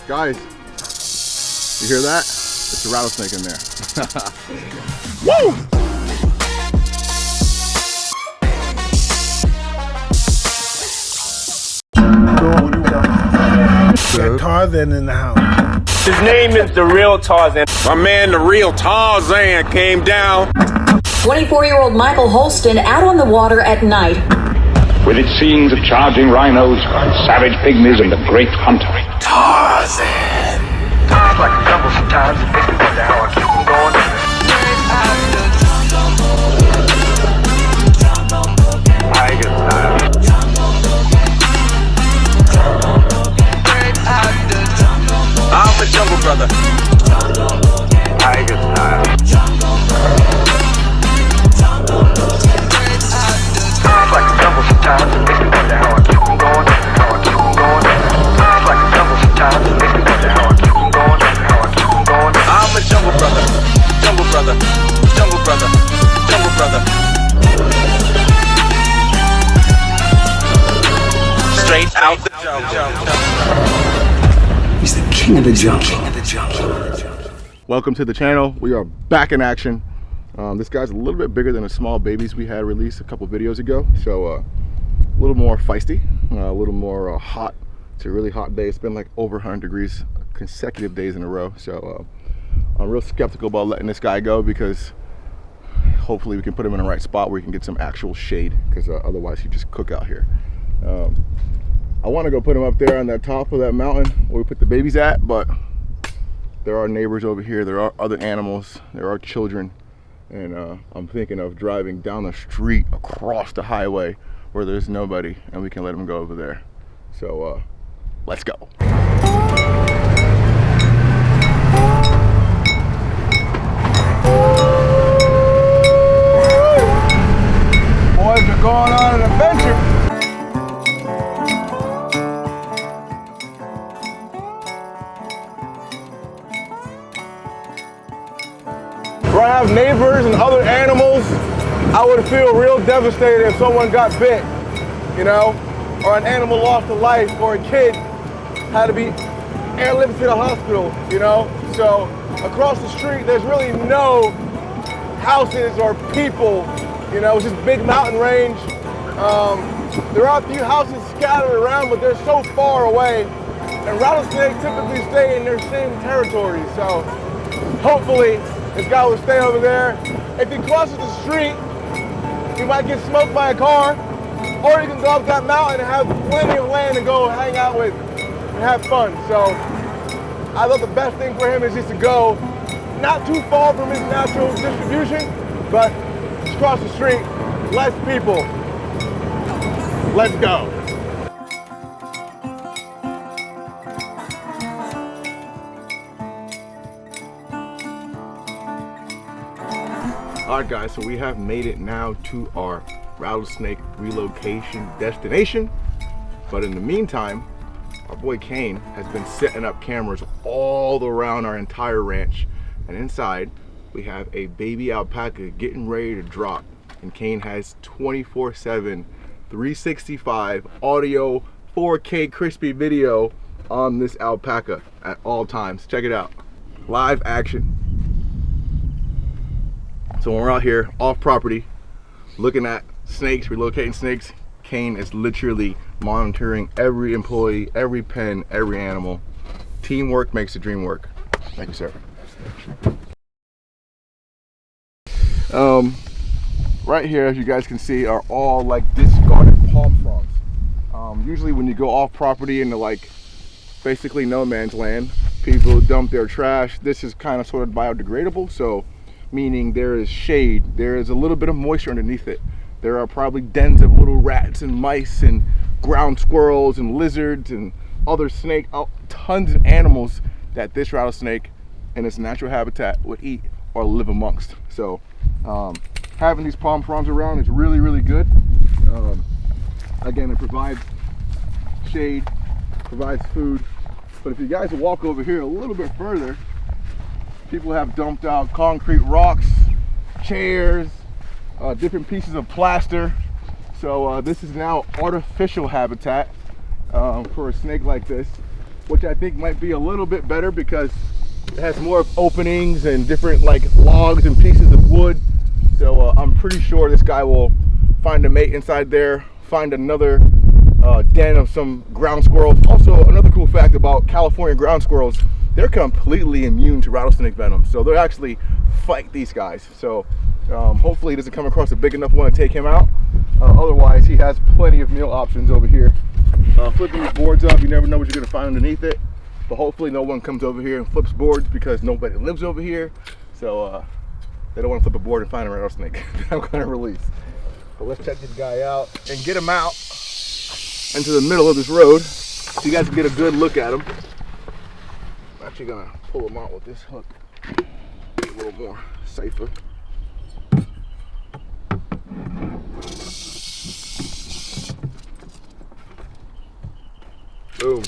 Guys, you hear that? It's a rattlesnake in there. Woo! Got Tarzann in the house. His name is the real Tarzann. My man, the real Tarzann, came down. 24-year-old Michael Holston out on the water at night. With its scenes of charging rhinos, savage pygmies, and the great hunter. Tarzann. It's like a jungle sometimes. It makes me wonder how I keep them going. Tiger style. I'm a jungle brother. Tiger style. It's like a jungle sometimes. It makes me wonder how I keep them going. How I keep them going. It's like a jungle sometimes. It makes me wonder how I keep them going. How I keep them going. I'm a jungle brother. Jungle brother. Jungle brother. Jungle brother. Straight out the jungle. He's the king of the jungle. Welcome to the channel. We are back in action. This guy's a little bit bigger than the small babies we had released a couple videos ago. So a little more feisty, a little more hot. It's a really hot day. It's been like over 100 degrees consecutive days in a row. So I'm real skeptical about letting this guy go because hopefully we can put him in the right spot where he can get some actual shade, because otherwise he just cook out here. I want to go put him up there on the top of that mountain where we put the babies at, but there are neighbors over here, there are other animals, there are children, and I'm thinking of driving down the street across the highway where there's nobody and we can let him go over there. So let's go. Boys are going on an adventure. Where I have neighbors and other animals, I would feel real devastated if someone got bit, you know, or an animal lost a life, or a kid had to be airlifted to the hospital, you know. So across the street, there's really no houses or people, you know, it's just big mountain range. There are a few houses scattered around, but they're so far away, and rattlesnakes typically stay in their same territory. So hopefully this guy will stay over there. If he crosses the street, he might get smoked by a car, or he can go up that mountain and have plenty of land to go hang out with and have fun. So I thought the best thing for him is just to go not too far from his natural distribution, but just cross the street, less people. Let's go. Alright guys, so we have made it now to our rattlesnake relocation destination. But in the meantime, our boy Kane has been setting up cameras all around our entire ranch. And inside, we have a baby alpaca getting ready to drop. And Kane has 24/7, 365 audio, 4K crispy video on this alpaca at all times. Check it out. Live action. So when we're out here off property looking at snakes, relocating snakes, Kane is literally monitoring every employee, every pen, every animal. Teamwork makes the dream work. Thank you, sir. Right here, as you guys can see, are all like discarded palm fronds. Usually when you go off property into like basically no man's land, people dump their trash. This is kind of sort of biodegradable, so meaning there is shade, there is a little bit of moisture underneath it. There are probably dens of little rats and mice and ground squirrels and lizards and other snake, tons of animals that this rattlesnake in its natural habitat would eat or live amongst. So having these palm fronds around is really, really good. Again, it provides shade, provides food. But if you guys walk over here a little bit further, people have dumped out concrete rocks, chairs, different pieces of plaster. So this is now artificial habitat for a snake like this. which I think might be a little bit better because it has more openings and different like logs and pieces of wood. So I'm pretty sure this guy will find a mate inside there, find another den of some ground squirrels. Also, another cool fact about California ground squirrels, they're completely immune to rattlesnake venom. So they'll actually fight these guys. So hopefully he doesn't come across a big enough one to take him out. Otherwise, he has plenty of meal options over here. Flipping these boards up, you never know what you're gonna find underneath it. But hopefully no one comes over here and flips boards because nobody lives over here. So they don't want to flip a board and find a rattlesnake that I'm gonna release. But let's check this guy out and get him out into the middle of this road so you guys can get a good look at him. I'm actually gonna pull him out with this hook. A little more safer. Boom.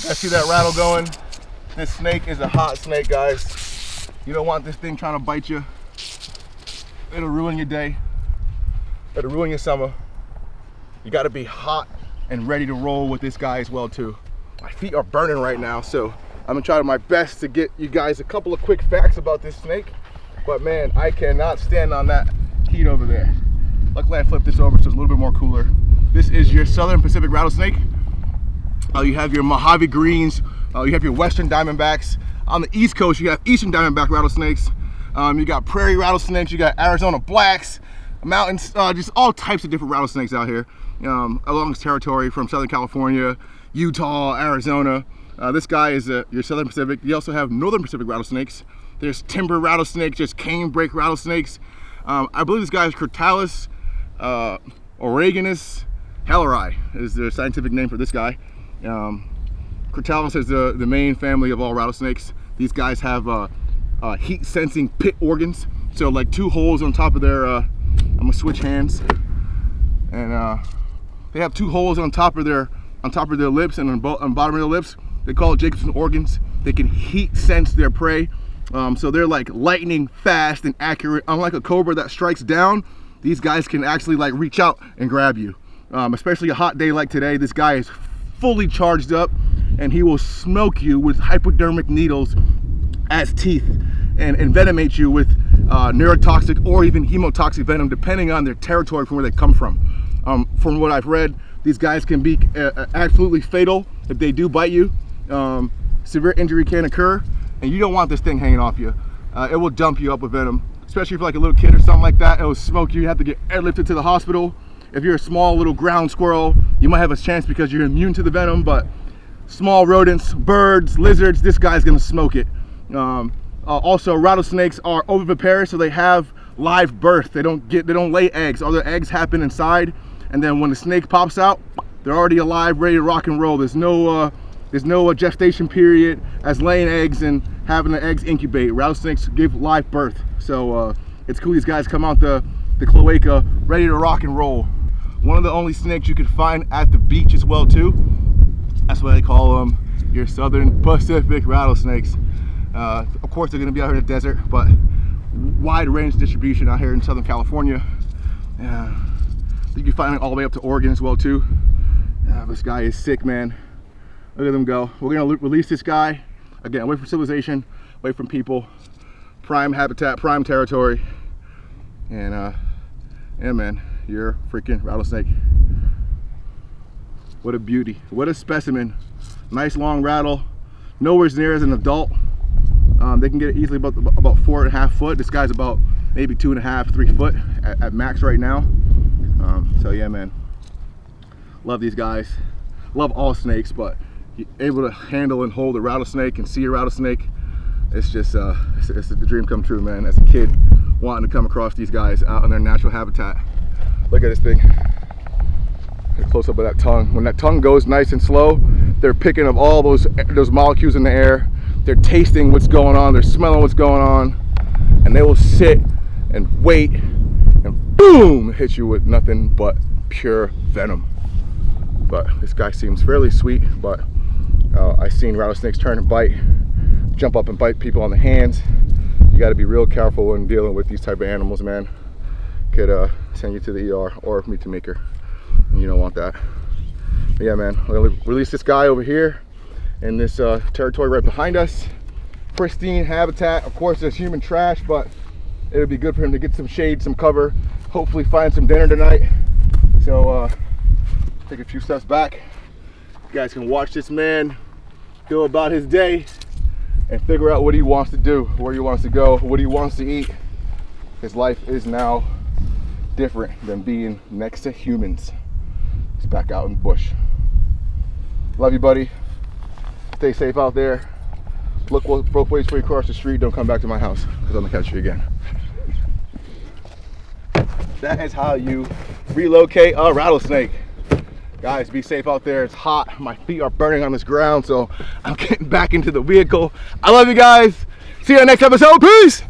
I see that rattle going. This snake is a hot snake, guys. You don't want this thing trying to bite you. It'll ruin your day. It'll ruin your summer. You gotta be hot and ready to roll with this guy as well too. My feet are burning right now, so I'm gonna try my best to get you guys a couple of quick facts about this snake. But man, I cannot stand on that heat over there. Luckily I flipped this over so it's a little bit more cooler. This is your Southern Pacific rattlesnake. You have your Mojave Greens, you have your Western Diamondbacks. On the East Coast, you have Eastern Diamondback rattlesnakes. You got prairie rattlesnakes, you got Arizona blacks, mountains, just all types of different rattlesnakes out here along this territory from Southern California, Utah, Arizona. This guy is your Southern Pacific. You also have Northern Pacific rattlesnakes. There's timber rattlesnakes, there's canebrake rattlesnakes. I believe this guy is Crotalus oreganus helleri is the scientific name for this guy. Crotalus is the main family of all rattlesnakes. These guys have heat sensing pit organs. So like two holes on top of their, I'm gonna switch hands. And they have two holes on top of their lips and on the bottom of their lips. They call it Jacobson organs. They can heat sense their prey. So they're like lightning fast and accurate. Unlike a cobra that strikes down, these guys can actually like reach out and grab you. Especially a hot day like today, this guy is fully charged up and he will smoke you with hypodermic needles as teeth and envenomate you with neurotoxic or even hemotoxic venom depending on their territory from where they come from. From what I've read, these guys can be absolutely fatal if they do bite you. Severe injury can occur and you don't want this thing hanging off you. It will dump you up with venom, especially if you're like a little kid or something like that. It will smoke you. You have to get airlifted to the hospital. If you're a small little ground squirrel, you might have a chance because you're immune to the venom, but small rodents, birds, lizards, this guy's gonna smoke it. Also, rattlesnakes are oviviparous, so they have live birth. They don't lay eggs. All their eggs happen inside, and then when the snake pops out, they're already alive, ready to rock and roll. There's no gestation period as laying eggs and having the eggs incubate. Rattlesnakes give live birth, so it's cool. These guys come out the cloaca ready to rock and roll. One of the only snakes you can find at the beach as well too. That's why they call them your Southern Pacific rattlesnakes. Of course, they're going to be out here in the desert, but wide range distribution out here in Southern California. You can find it all the way up to Oregon as well too. This guy is sick, man. Look at them go. We're going to release this guy again, away from civilization, away from people, prime habitat, prime territory, and yeah, man, you're a freaking rattlesnake. What a beauty, what a specimen. Nice long rattle, nowhere near as an adult. They can get it easily about 4.5 foot. This guy's about maybe 2.5, 3 foot at max right now. So yeah, man, love these guys. Love all snakes, but able to handle and hold a rattlesnake and see a rattlesnake, it's just it's a dream come true, man. As a kid, wanting to come across these guys out in their natural habitat. Look at this thing. Get a close up of that tongue. When that tongue goes nice and slow, they're picking up all those molecules in the air. They're tasting what's going on. They're smelling what's going on, and they will sit and wait, and boom, hit you with nothing but pure venom. But this guy seems fairly sweet. But I've seen rattlesnakes turn and bite, jump up and bite people on the hands. You got to be real careful when dealing with these type of animals, man. Could send you to the ER or meat to maker, and you don't want that. Yeah, man, we'll release this guy over here in this territory right behind us. Pristine habitat. Of course, there's human trash, but it would be good for him to get some shade, some cover, hopefully find some dinner tonight. So take a few steps back. You guys can watch this man go about his day and figure out what he wants to do, where he wants to go, what he wants to eat. His life is now different than being next to humans. He's back out in the bush. Love you, buddy. Stay safe out there. Look both ways before you cross the street. Don't come back to my house because I'm gonna catch you again. That is how you relocate a rattlesnake. Guys, be safe out there. It's hot. My feet are burning on this ground, so I'm getting back into the vehicle. I love you guys. See you next episode. Peace.